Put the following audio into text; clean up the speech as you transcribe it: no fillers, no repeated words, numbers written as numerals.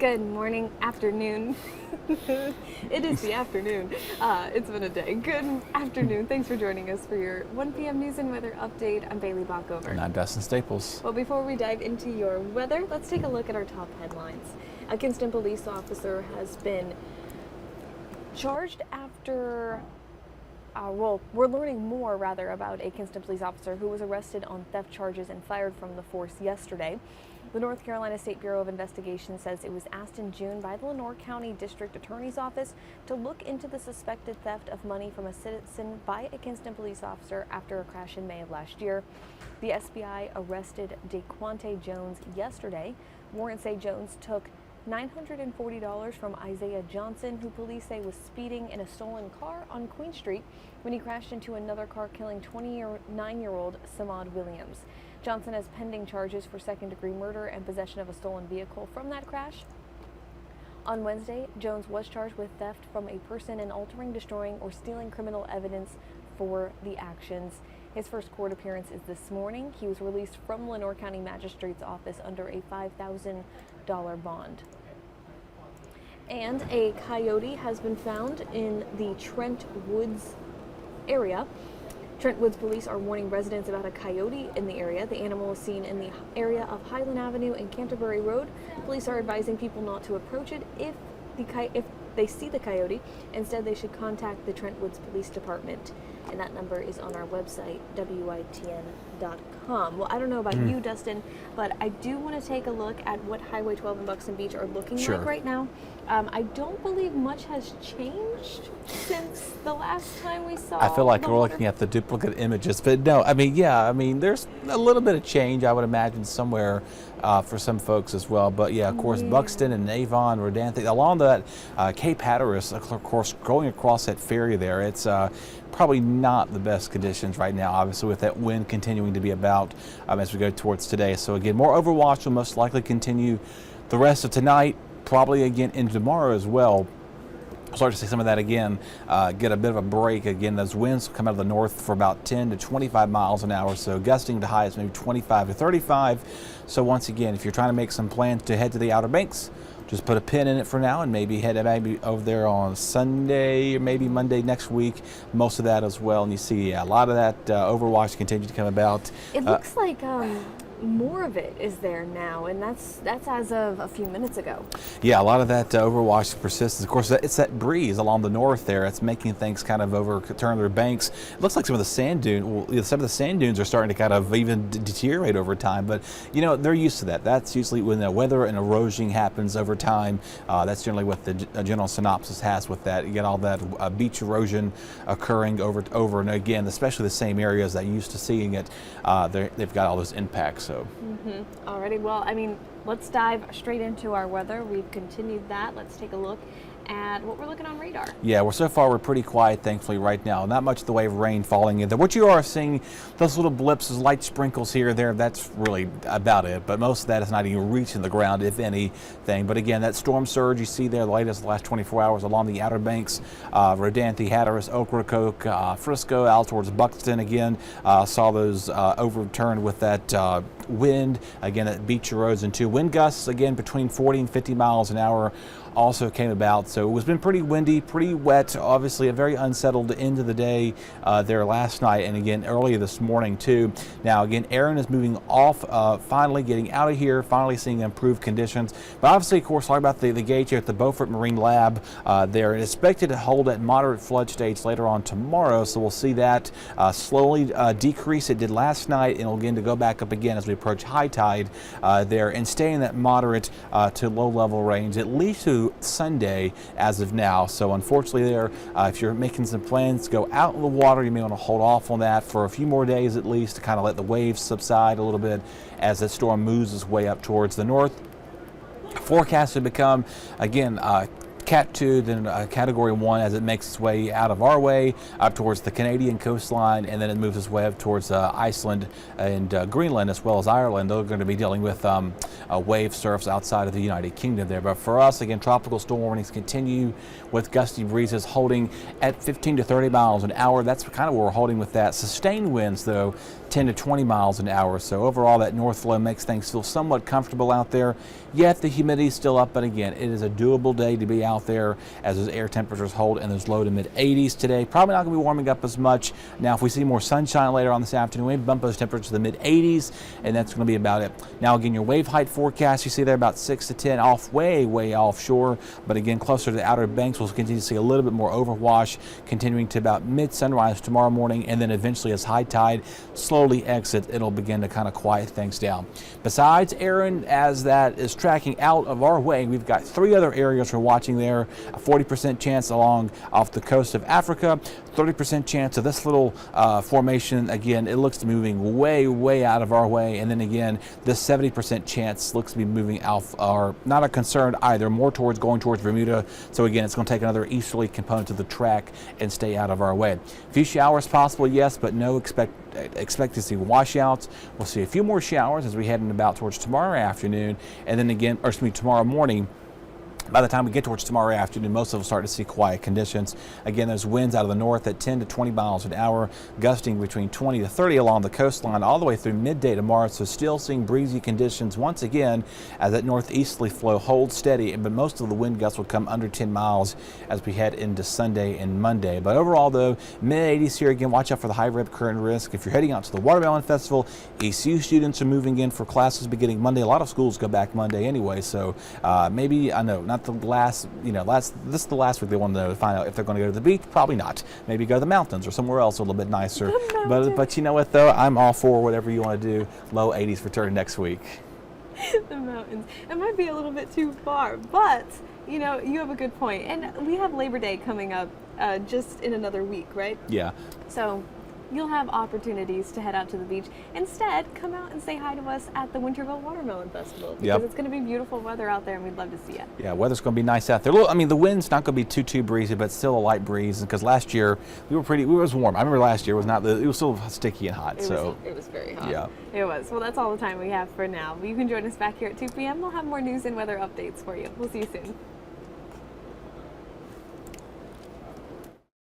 Good morning, afternoon. It is the afternoon. It's been a day. Good afternoon. Thanks for joining us for your 1 p.m. news and weather update. I'm Bailey Bockover. And I'm Dustin Staples. Well, before we dive into your weather, let's take a look at our top headlines. A Kinston police officer has been charged after we're learning more, about a Kinston police officer who was arrested on theft charges and fired from the force yesterday. The North Carolina State Bureau of Investigation says it was asked in June by the Lenoir County District Attorney's Office to look into the suspected theft of money from a citizen by a Kinston police officer after a crash in May of last year. The SBI arrested DeQuante Jones yesterday. Warrants say Jones took $940 from Isaiah Johnson, who police say was speeding in a stolen car on Queen Street when he crashed into another car, killing 29-year-old Samad Williams. Johnson has pending charges for second-degree murder and possession of a stolen vehicle from that crash. On Wednesday, Jones was charged with theft from a person and altering, destroying, or stealing criminal evidence for the actions. His first court appearance is this morning. He was released from Lenoir County Magistrate's office under a $5,000 bond. And a coyote has been found in the Trent Woods area. Trent Woods police are warning residents about a coyote in the area. The animal was seen in the area of Highland Avenue and Canterbury Road. Police are advising people not to approach it if they see the coyote. Instead, they should contact the Trent Woods Police Department. And that number is on our website, WITN.com. Well, I don't know about you, Dustin, but I do want to take a look at what Highway 12 and Buxton Beach are looking like right now. I don't believe much has changed since the last time we saw. I feel like we're looking at the duplicate images, but no, there's a little bit of change, I would imagine, somewhere for some folks as well. But yeah, of course, Buxton and Avon, Rodanthe, along that Cape Hatteras, of course, going across that ferry there, it's probably not the best conditions right now, obviously, with that wind continuing to be about as we go towards today. So again, more overwash will most likely continue the rest of tonight, probably again into tomorrow as well. Start to see some of that again, get a bit of a break again. Those winds come out of the north for about 10 to 25 miles an hour, so gusting to highs maybe 25 to 35. So once again, if you're trying to make some plans to head to the Outer Banks, just put a pin in it for now and maybe head over there on Sunday or maybe Monday next week. Most of that as well, and you see a lot of that overwash continue to come about. It looks like more of it is there now, and that's as of a few minutes ago. Yeah, a lot of that overwash persists. Of course, it's that breeze along the north there. It's making things kind of overturn their banks. It looks like some of the sand dunes are starting to kind of even deteriorate over time. But you know, they're used to that. That's usually when the weather and erosion happens over time. That's generally what the general synopsis has with that. You get all that beach erosion occurring over and again, especially the same areas that used to seeing it. They've got all those impacts. Alrighty, well, let's dive straight into our weather. We've continued that. Let's take a look at what we're looking on radar. Yeah, so far we're pretty quiet, thankfully, right now. Not much in the way of rain falling in there. What you are seeing, those little blips, those light sprinkles here or there, that's really about it. But most of that is not even reaching the ground, if anything. But again, that storm surge you see there, the latest, the last 24 hours along the Outer Banks, Rodanthe, Hatteras, Ocracoke, Frisco, out towards Buxton again. Saw those overturned with that wind. Again, that beach erosion too. Wind gusts, again, between 40 and 50 miles an hour also came about. So it's been pretty windy, pretty wet, obviously a very unsettled end of the day there last night and again early this morning too. Now again, Aaron is moving off, finally getting out of here, finally seeing improved conditions. But obviously, of course, talking about the gauge here at the Beaufort Marine Lab, they're expected to hold at moderate flood stage later on tomorrow. So we'll see that slowly decrease. It did last night, and it'll begin to go back up again as we approach high tide there and stay in that moderate to low level range at least to Sunday as of now. So unfortunately there, if you're making some plans to go out in the water, you may want to hold off on that for a few more days at least to kind of let the waves subside a little bit as that storm moves its way up towards the north. Forecast to become, again, Cat 2, then Category 1 as it makes its way out of our way, up towards the Canadian coastline, and then it moves its way up towards Iceland and Greenland as well as Ireland. They're going to be dealing with wave surfs outside of the United Kingdom there. But for us, again, tropical storm warnings continue with gusty breezes holding at 15 to 30 miles an hour. That's kind of where we're holding with that. Sustained winds, though, 10 to 20 miles an hour. So overall, that north flow makes things feel somewhat comfortable out there, yet the humidity is still up. But again, it is a doable day to be out there as those air temperatures hold in those low to mid 80s today. Probably not going to be warming up as much. Now, if we see more sunshine later on this afternoon, we bump those temperatures to the mid 80s, and that's going to be about it. Now, again, your wave height forecast, you see there about 6 to 10 off, way offshore. But again, closer to the outer banks, we'll continue to see a little bit more overwash, continuing to about mid-sunrise tomorrow morning, and then eventually as high tide slowly exits, it'll begin to kind of quiet things down. Besides Aaron, as that is tracking out of our way, we've got 3 other areas we're watching there. A 40% chance along off the coast of Africa, 30% chance of this little formation. Again, it looks to be moving way out of our way, and then again, this 70% chance looks to be moving off our, not a concern either, more towards going towards Bermuda. So again, it's going to take another easterly component to the track and stay out of our way. A few showers possible, yes, but no expect to see washouts. We'll see a few more showers as we head in about towards tomorrow afternoon, and then again, or excuse me, tomorrow morning. By the time we get towards tomorrow afternoon, most of us start to see quiet conditions. Again, there's winds out of the north at 10 to 20 miles an hour, gusting between 20 to 30 along the coastline all the way through midday tomorrow. So still seeing breezy conditions once again as that northeasterly flow holds steady, but most of the wind gusts will come under 10 miles as we head into Sunday and Monday. But overall, though, mid-80s here. Again, watch out for the high rip current risk. If you're heading out to the Watermelon Festival, ECU students are moving in for classes beginning Monday. A lot of schools go back Monday anyway, so maybe, I know, not the last, this is the last week they want to find out if they're going to go to the beach. Probably not. Maybe go to the mountains or somewhere else a little bit nicer. But you know what, though? I'm all for whatever you want to do. Low 80s return next week. The mountains. It might be a little bit too far, but you have a good point. And we have Labor Day coming up just in another week, right? Yeah. So you'll have opportunities to head out to the beach. Instead, come out and say hi to us at the Winterville Watermelon Festival, because it's going to be beautiful weather out there, and we'd love to see it. Yeah, weather's going to be nice out there. I mean, the wind's not going to be too breezy, but still a light breeze. Because last year it was warm. I remember last year it was still sticky and hot. It was very hot. Yeah, it was. Well, that's all the time we have for now. But you can join us back here at 2 p.m. We'll have more news and weather updates for you. We'll see you soon.